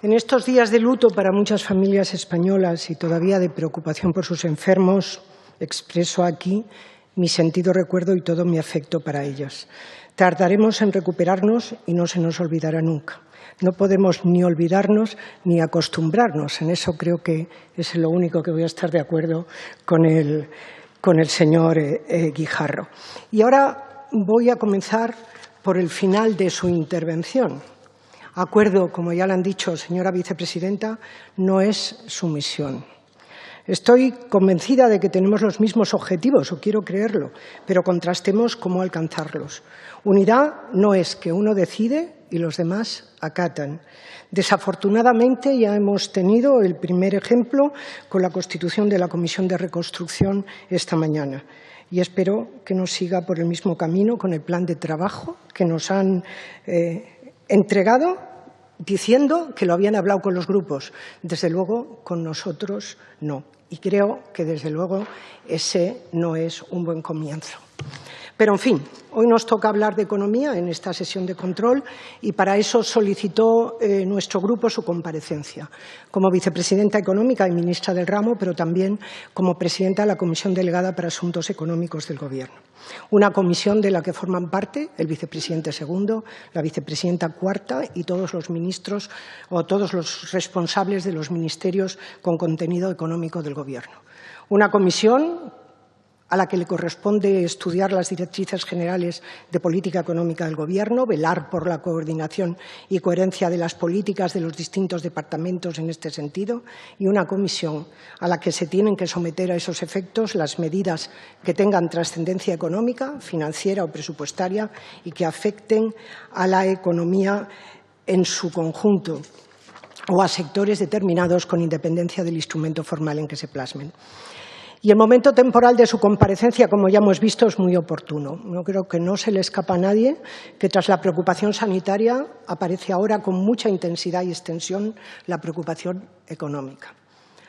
En estos días de luto para muchas familias españolas y todavía de preocupación por sus enfermos, expreso aquí mi sentido recuerdo y todo mi afecto para ellas. Tardaremos en recuperarnos y no se nos olvidará nunca. No podemos ni olvidarnos ni acostumbrarnos. En eso creo que es lo único que voy a estar de acuerdo con el señor Guijarro. Y ahora voy a comenzar por el final de su intervención. Acuerdo, como ya le han dicho, señora vicepresidenta, no es sumisión. Estoy convencida de que tenemos los mismos objetivos, o quiero creerlo, pero contrastemos cómo alcanzarlos. Unidad no es que uno decide y los demás acatan. Desafortunadamente ya hemos tenido el primer ejemplo con la constitución de la Comisión de Reconstrucción esta mañana y espero que nos siga por el mismo camino con el plan de trabajo que nos han entregado diciendo que lo habían hablado con los grupos. Desde luego, con nosotros no. Y creo que, desde luego, ese no es un buen comienzo. Pero, en fin, hoy nos toca hablar de economía en esta sesión de control y para eso solicitó nuestro grupo su comparecencia como vicepresidenta económica y ministra del ramo, pero también como presidenta de la Comisión Delegada para Asuntos Económicos del Gobierno. Una comisión de la que forman parte el vicepresidente segundo, la vicepresidenta cuarta y todos los ministros o todos los responsables de los ministerios con contenido económico del Gobierno. Una comisión a la que le corresponde estudiar las directrices generales de política económica del Gobierno, velar por la coordinación y coherencia de las políticas de los distintos departamentos en este sentido, y una comisión a la que se tienen que someter a esos efectos las medidas que tengan trascendencia económica, financiera o presupuestaria y que afecten a la economía en su conjunto o a sectores determinados con independencia del instrumento formal en que se plasmen. Y el momento temporal de su comparecencia, como ya hemos visto, es muy oportuno. No creo que no se le escapa a nadie que tras la preocupación sanitaria aparece ahora con mucha intensidad y extensión la preocupación económica.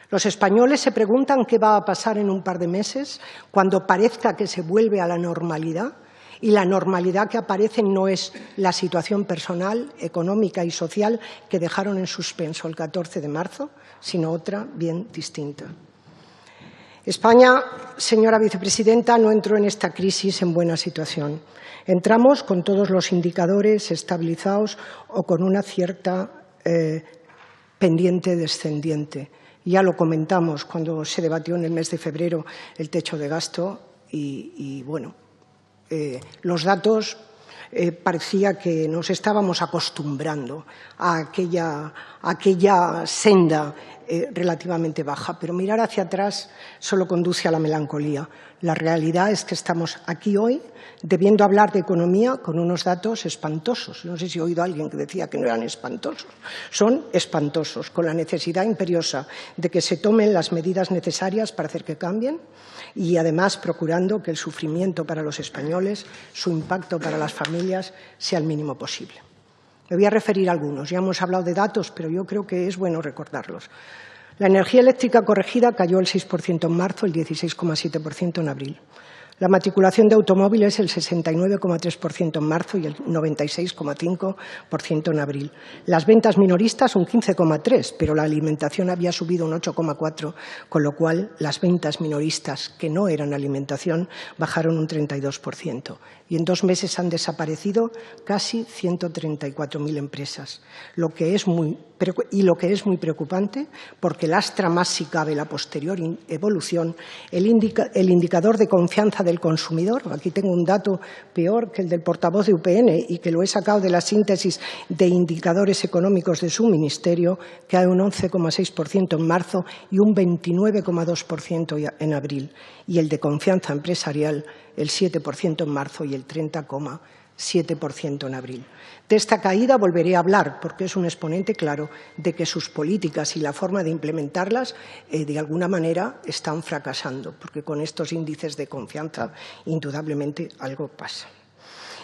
Los españoles se preguntan qué va a pasar en un par de meses cuando parezca que se vuelve a la normalidad y la normalidad que aparece no es la situación personal, económica y social que dejaron en suspenso el 14 de marzo, sino otra bien distinta. España, señora vicepresidenta, no entró en esta crisis en buena situación. Entramos con todos los indicadores estabilizados o con una cierta pendiente descendiente. Ya lo comentamos cuando se debatió en el mes de febrero el techo de gasto y bueno, los datos parecía que nos estábamos acostumbrando a aquella senda relativamente baja, pero mirar hacia atrás solo conduce a la melancolía. La realidad es que estamos aquí hoy debiendo hablar de economía con unos datos espantosos. No sé si he oído a alguien que decía que no eran espantosos. Son espantosos, con la necesidad imperiosa de que se tomen las medidas necesarias para hacer que cambien y, además, procurando que el sufrimiento para los españoles, su impacto para las familias, sea el mínimo posible. Me voy a referir a algunos. Ya hemos hablado de datos, pero yo creo que es bueno recordarlos. La energía eléctrica corregida cayó el 6% en marzo, el 16,7% en abril. La matriculación de automóviles el 69,3% en marzo y el 96,5% en abril. Las ventas minoristas un 15,3%, pero la alimentación había subido un 8,4%, con lo cual las ventas minoristas que no eran alimentación bajaron un 32%. Y en 2 meses han desaparecido casi 134.000 empresas, lo que es muy preocupante porque lastra más si cabe la posterior evolución el indicador de confianza del consumidor. Aquí tengo un dato peor que el del portavoz de UPN y que lo he sacado de la síntesis de indicadores económicos de su ministerio, que hay un 11,6% en marzo y un 29,2% en abril, y el de confianza empresarial el 7% en marzo y el 30,7% en abril. De esta caída volveré a hablar porque es un exponente claro de que sus políticas y la forma de implementarlas de alguna manera están fracasando, porque con estos índices de confianza indudablemente algo pasa.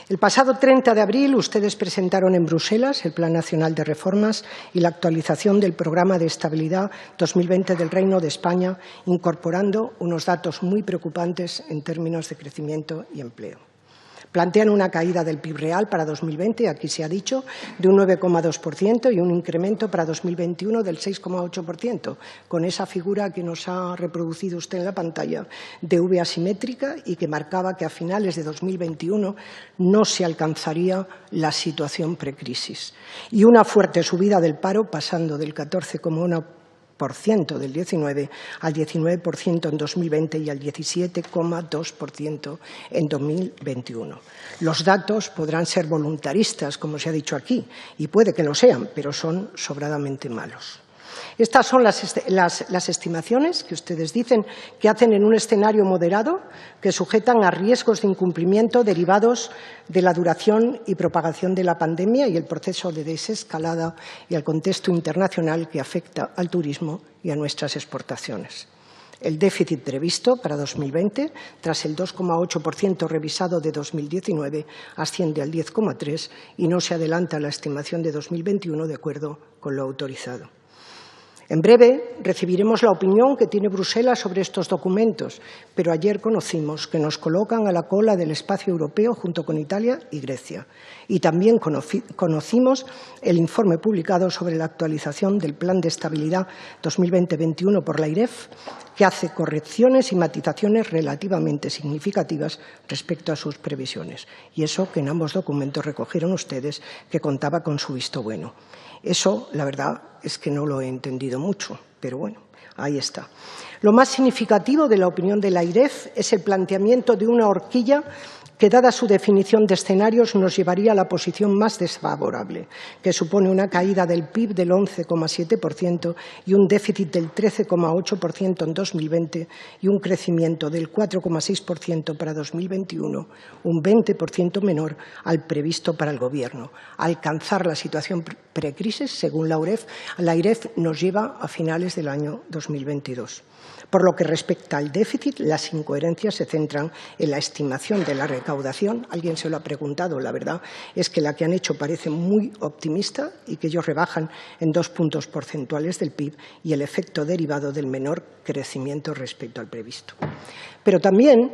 El pasado 30 de abril ustedes presentaron en Bruselas el Plan Nacional de Reformas y la actualización del Programa de Estabilidad 2020 del Reino de España, incorporando unos datos muy preocupantes en términos de crecimiento y empleo. Plantean una caída del PIB real para 2020, aquí se ha dicho, de un 9,2% y un incremento para 2021 del 6,8%, con esa figura que nos ha reproducido usted en la pantalla de V asimétrica y que marcaba que a finales de 2021 no se alcanzaría la situación precrisis. Y una fuerte subida del paro, pasando del 14,1% del 19 al 19% en 2020 y al 17,2% en 2021. Los datos podrán ser voluntaristas, como se ha dicho aquí, y puede que lo sean, pero son sobradamente malos. Estas son las estimaciones que ustedes dicen que hacen en un escenario moderado, que sujetan a riesgos de incumplimiento derivados de la duración y propagación de la pandemia y el proceso de desescalada y al contexto internacional que afecta al turismo y a nuestras exportaciones. El déficit previsto para 2020, tras el 2,8% revisado de 2019, asciende al 10,3% y no se adelanta la estimación de 2021 de acuerdo con lo autorizado. En breve recibiremos la opinión que tiene Bruselas sobre estos documentos, pero ayer conocimos que nos colocan a la cola del espacio europeo junto con Italia y Grecia. Y también conocimos el informe publicado sobre la actualización del Plan de Estabilidad 2020-21 por la AIREF, que hace correcciones y matizaciones relativamente significativas respecto a sus previsiones. Y eso que en ambos documentos recogieron ustedes que contaba con su visto bueno. Eso, la verdad, es que no lo he entendido mucho, pero bueno, ahí está. Lo más significativo de la opinión de la AIREF es el planteamiento de una horquilla que, dada su definición de escenarios, nos llevaría a la posición más desfavorable, que supone una caída del PIB del 11,7% y un déficit del 13,8% en 2020 y un crecimiento del 4,6% para 2021, un 20% menor al previsto para el Gobierno. Alcanzar la situación precrisis, según la AIREF, nos lleva a finales del año 2022. Por lo que respecta al déficit, las incoherencias se centran en la estimación de la recaudación. Alguien se lo ha preguntado, la verdad es que la que han hecho parece muy optimista y que ellos rebajan en 2 puntos porcentuales del PIB y el efecto derivado del menor crecimiento respecto al previsto. Pero también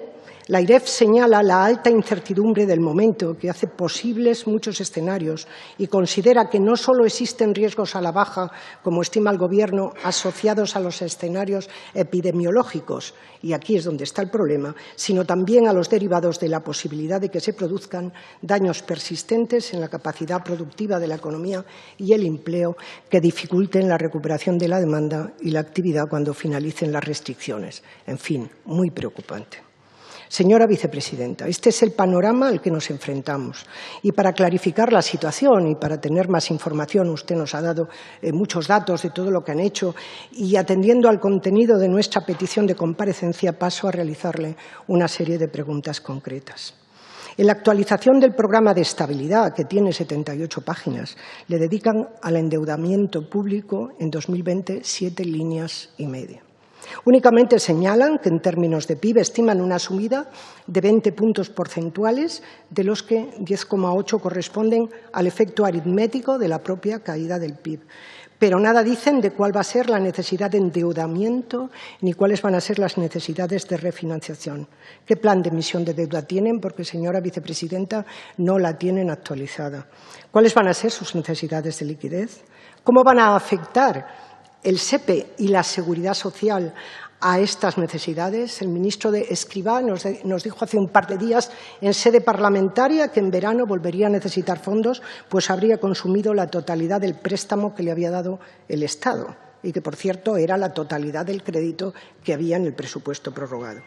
la AIREF señala la alta incertidumbre del momento que hace posibles muchos escenarios y considera que no solo existen riesgos a la baja, como estima el Gobierno, asociados a los escenarios epidemiológicos, y aquí es donde está el problema, sino también a los derivados de la posibilidad de que se produzcan daños persistentes en la capacidad productiva de la economía y el empleo que dificulten la recuperación de la demanda y la actividad cuando finalicen las restricciones. En fin, muy preocupante. Señora vicepresidenta, este es el panorama al que nos enfrentamos. Y para clarificar la situación y para tener más información, usted nos ha dado muchos datos de todo lo que han hecho y atendiendo al contenido de nuestra petición de comparecencia, paso a realizarle una serie de preguntas concretas. En la actualización del programa de estabilidad, que tiene 78 páginas, le dedican al endeudamiento público en 2020 7,5 líneas. Únicamente señalan que en términos de PIB estiman una subida de 20 puntos porcentuales, de los que 10,8 corresponden al efecto aritmético de la propia caída del PIB. Pero nada dicen de cuál va a ser la necesidad de endeudamiento ni cuáles van a ser las necesidades de refinanciación. ¿Qué plan de emisión de deuda tienen? Porque, señora vicepresidenta, no la tienen actualizada. ¿Cuáles van a ser sus necesidades de liquidez? ¿Cómo van a afectar el SEPE y la Seguridad Social a estas necesidades? El ministro Escrivá nos dijo hace un par de días en sede parlamentaria que en verano volvería a necesitar fondos, pues habría consumido la totalidad del préstamo que le había dado el Estado y que, por cierto, era la totalidad del crédito que había en el presupuesto prorrogado.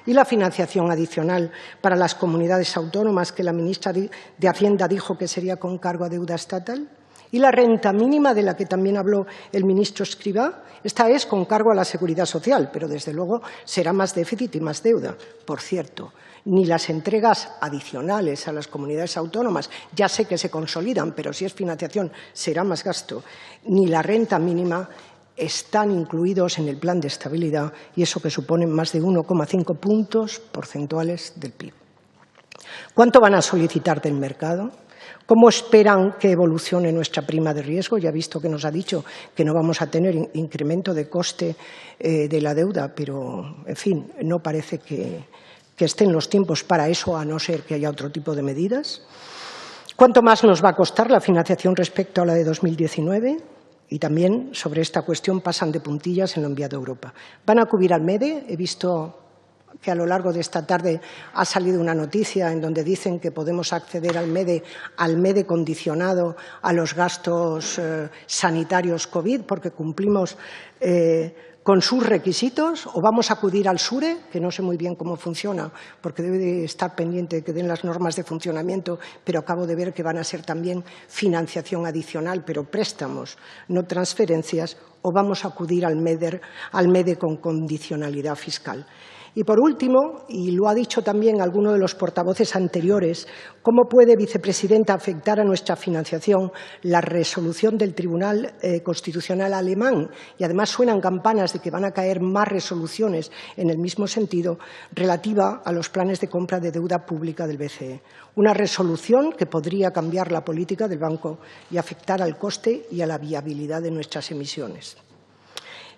Y la financiación adicional para las comunidades autónomas, que la ministra de Hacienda dijo que sería con cargo a deuda estatal. Y la renta mínima, de la que también habló el ministro Escrivá, esta es con cargo a la Seguridad Social, pero desde luego será más déficit y más deuda. Por cierto, ni las entregas adicionales a las comunidades autónomas, ya sé que se consolidan, pero si es financiación será más gasto, ni la renta mínima están incluidos en el plan de estabilidad, y eso que suponen más de 1,5 puntos porcentuales del PIB. ¿Cuánto van a solicitar del mercado? ¿Cómo esperan que evolucione nuestra prima de riesgo? Ya ha visto que nos ha dicho que no vamos a tener incremento de coste de la deuda, pero, en fin, no parece que que estén los tiempos para eso, a no ser que haya otro tipo de medidas? ¿Cuánto más nos va a costar la financiación respecto a la de 2019? Y también sobre esta cuestión pasan de puntillas en lo enviado a Europa. ¿Van a acudir al MEDE? He visto que a lo largo de esta tarde ha salido una noticia en donde dicen que podemos acceder al MEDE condicionado a los gastos sanitarios COVID porque cumplimos con sus requisitos, o vamos a acudir al SURE, que no sé muy bien cómo funciona, porque debe de estar pendiente de que den las normas de funcionamiento, pero acabo de ver que van a ser también financiación adicional, pero préstamos, no transferencias, o vamos a acudir al MEDE con condicionalidad fiscal. Y, por último, y lo ha dicho también alguno de los portavoces anteriores, ¿cómo puede, vicepresidenta, afectar a nuestra financiación la resolución del Tribunal Constitucional alemán? Y, además, suenan campanas de que van a caer más resoluciones en el mismo sentido relativa a los planes de compra de deuda pública del BCE. Una resolución que podría cambiar la política del banco y afectar al coste y a la viabilidad de nuestras emisiones.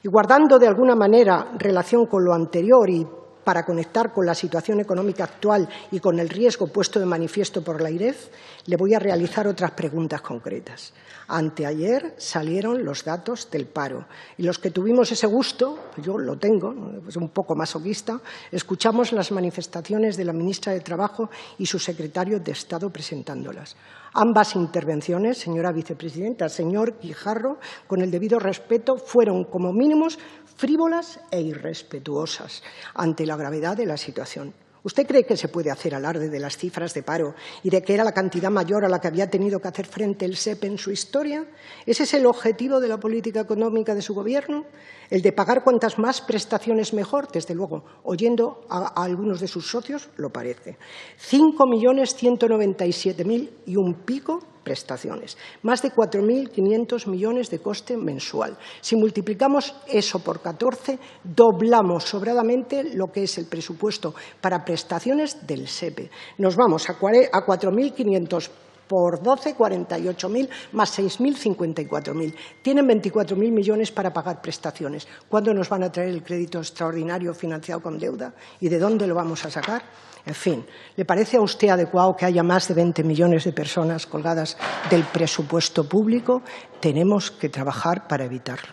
Y guardando de alguna manera relación con lo anterior y para conectar con la situación económica actual y con el riesgo puesto de manifiesto por la AIREF, le voy a realizar otras preguntas concretas. Anteayer salieron los datos del paro y los que tuvimos ese gusto, yo lo tengo, es un poco masoquista, escuchamos las manifestaciones de la ministra de Trabajo y su secretario de Estado presentándolas. Ambas intervenciones, señora vicepresidenta, señor Guijarro, con el debido respeto, fueron como mínimos frívolas e irrespetuosas ante la gravedad de la situación. ¿Usted cree que se puede hacer alarde de las cifras de paro y de que era la cantidad mayor a la que había tenido que hacer frente el SEP en su historia? ¿Ese es el objetivo de la política económica de su Gobierno? ¿El de pagar cuantas más prestaciones mejor? Desde luego, oyendo a algunos de sus socios, lo parece. 5.197.000 y un pico prestaciones, más de 4.500 millones de coste mensual. Si multiplicamos eso por 14, doblamos sobradamente lo que es el presupuesto para prestaciones del SEPE. Nos vamos a 4.500 por 12, 48.000, más 6.000, 54.000. Tienen 24.000 millones para pagar prestaciones. ¿Cuándo nos van a traer el crédito extraordinario financiado con deuda? ¿Y de dónde lo vamos a sacar? En fin, ¿le parece a usted adecuado que haya más de 20 millones de personas colgadas del presupuesto público? Tenemos que trabajar para evitarlo.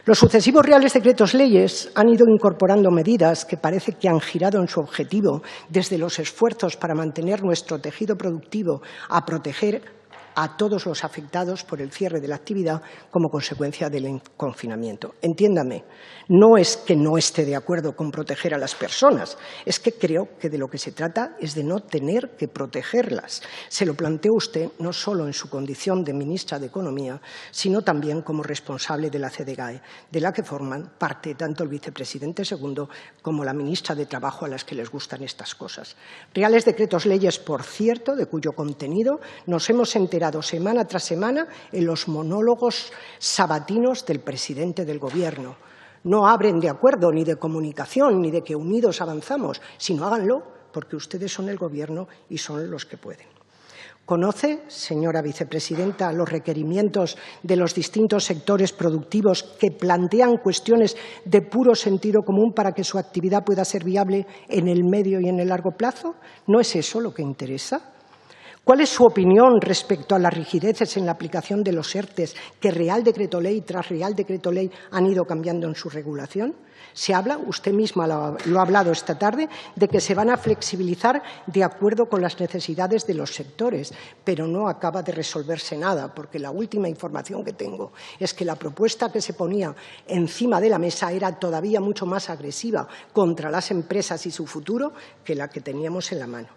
Los sucesivos reales decretos leyes han ido incorporando medidas que parece que han girado en su objetivo desde los esfuerzos para mantener nuestro tejido productivo a proteger a todos los afectados por el cierre de la actividad como consecuencia del confinamiento. Entiéndame, no es que no esté de acuerdo con proteger a las personas, es que creo que de lo que se trata es de no tener que protegerlas. Se lo planteó usted no solo en su condición de ministra de Economía, sino también como responsable de la CDGAE, de la que forman parte tanto el vicepresidente segundo como la ministra de Trabajo, a las que les gustan estas cosas. Reales decretos leyes, por cierto, de cuyo contenido nos hemos enterado semana tras semana en los monólogos sabatinos del presidente del Gobierno. No abren de acuerdo ni de comunicación ni de que unidos avanzamos, sino háganlo porque ustedes son el Gobierno y son los que pueden. ¿Conoce, señora vicepresidenta, los requerimientos de los distintos sectores productivos que plantean cuestiones de puro sentido común para que su actividad pueda ser viable en el medio y en el largo plazo? ¿No es eso lo que interesa? ¿Cuál es su opinión respecto a las rigideces en la aplicación de los ERTE que Real Decreto Ley tras Real Decreto Ley han ido cambiando en su regulación? Se habla, usted misma lo ha hablado esta tarde, de que se van a flexibilizar de acuerdo con las necesidades de los sectores, pero no acaba de resolverse nada, porque la última información que tengo es que la propuesta que se ponía encima de la mesa era todavía mucho más agresiva contra las empresas y su futuro que la que teníamos en la mano.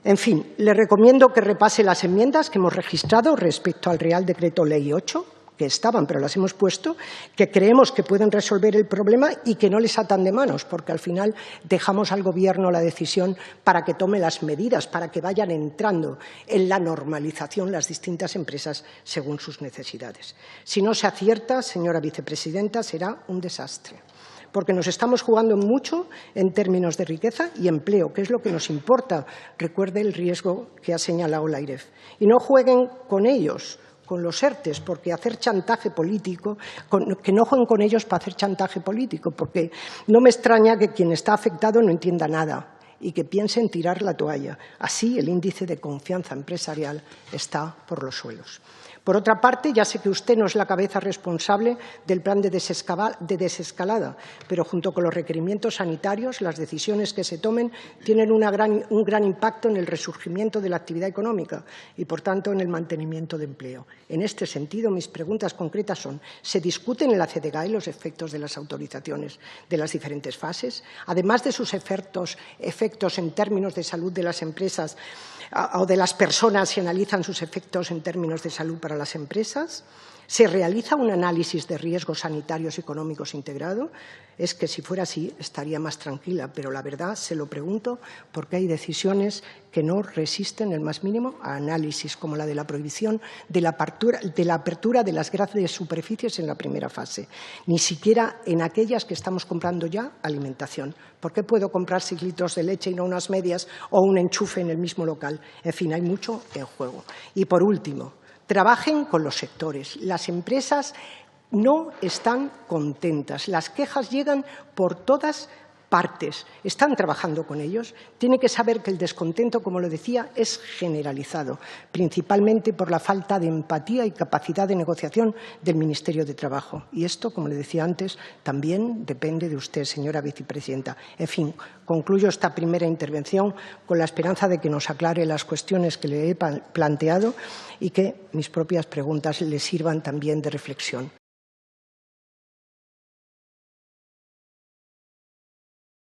En fin, le recomiendo que repase las enmiendas que hemos registrado respecto al Real Decreto Ley 8, que estaban, pero las hemos puesto, que creemos que pueden resolver el problema y que no les atan de manos, porque al final dejamos al Gobierno la decisión para que tome las medidas, para que vayan entrando en la normalización las distintas empresas según sus necesidades. Si no se acierta, señora vicepresidenta, será un desastre, porque nos estamos jugando mucho en términos de riqueza y empleo, que es lo que nos importa. Recuerde el riesgo que ha señalado la AIREF. Y no jueguen con ellos, los ERTEs, porque hacer chantaje político, que no jueguen con ellos para hacer chantaje político, porque no me extraña que quien está afectado no entienda nada y que piensen tirar la toalla. Así, el índice de confianza empresarial está por los suelos. Por otra parte, ya sé que usted no es la cabeza responsable del plan de desescalada, pero junto con los requerimientos sanitarios, las decisiones que se tomen tienen un gran impacto en el resurgimiento de la actividad económica y, por tanto, en el mantenimiento de empleo. En este sentido, mis preguntas concretas son: ¿se discuten en la CDGAE los efectos de las autorizaciones de las diferentes fases? Además de sus efectos en términos de salud de las empresas o de las personas, ¿se analizan sus efectos en términos de salud para las empresas? ¿Se realiza un análisis de riesgos sanitarios y económicos integrado? Es que si fuera así estaría más tranquila, pero la verdad se lo pregunto porque hay decisiones que no resisten el más mínimo a análisis, como la de la prohibición de la apertura de las grandes superficies en la primera fase, ni siquiera en aquellas que estamos comprando ya alimentación. ¿Por qué puedo comprar 6 litros de leche y no unas medias o un enchufe en el mismo local? En fin, hay mucho en juego. Y por último, trabajen con los sectores. Las empresas no están contentas. Las quejas llegan por todas partes. Están trabajando con ellos. Tienen que saber que el descontento, como lo decía, es generalizado, principalmente por la falta de empatía y capacidad de negociación del Ministerio de Trabajo. Y esto, como le decía antes, también depende de usted, señora vicepresidenta. En fin, concluyo esta primera intervención con la esperanza de que nos aclare las cuestiones que le he planteado y que mis propias preguntas le sirvan también de reflexión.